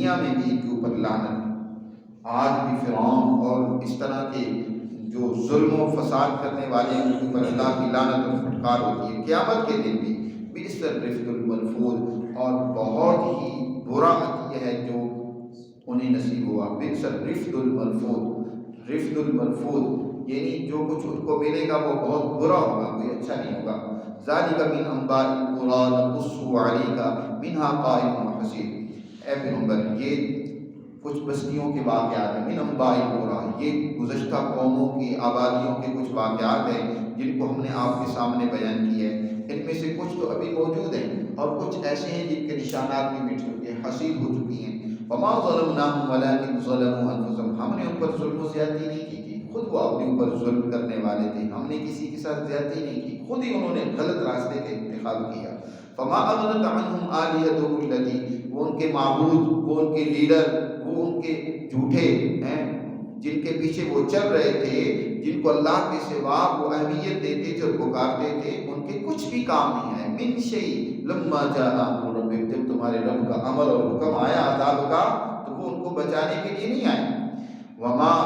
دنیا میں بھی ان کے اوپر لعنت ہے۔ آج بھی فرعون اور اس طرح کے جو ظلم و فساد کرنے والے ان کے اوپر اللہ کی لعنت اور پھٹکار ہوتی ہے۔ قیامت کے دن بھی بئس الرفد المرفود، اور بہت ہی برا عطیہ ہے جو انہیں نصیب ہوا۔ بئس الرفد المرفود، رفد المرفود یعنی جو کچھ ان کو ملے گا وہ بہت برا ہوگا، کوئی اچھا نہیں ہوگا۔ ذالک من انباء القری نقصہ علیک منھا قائم وحصید۔ اے پیغمبر یہ کچھ بستیوں کے واقعات ہیں، من انباء القری، یہ گزشتہ قوموں کی آبادیوں کے کچھ واقعات ہیں جن کو ہم نے آپ کے سامنے بیان کیا ہے۔ ان میں سے کچھ تو ابھی موجود ہیں اور کچھ ایسے ہیں جن کے نشانات بھی مٹ چکے ہیں، حصید ہو چکی ہیں۔ وما ظلمناہم ولکن ظلموا انفسہم، ہم نے ان پر ظلم و زیادتی نہیں کی تھی، خود وہ اپنے اوپر ظلم کرنے والے تھے، ہم نے کسی کے ساتھ زیادتی نہیں کی، خود ہی انہوں نے غلط راستے کا انتخاب کیا۔ فما اغنت عنہم آلیہتہم التی، وہ ان کے معبود، وہ ان کے لیڈر، وہ ان کے جھوٹے ہیں جن کے پیچھے وہ چل رہے تھے، جن کو اللہ کے سوا وہ اہمیت دیتے تھے اور پکارتے تھے، ان کے کچھ بھی کام نہیں آئے۔ من شیء لما جاء امر ربک، جب تمہارے رب کا امر اور حکم آیا عذاب کا تو وہ ان کو بچانے کے لیے نہیں آئے۔ وما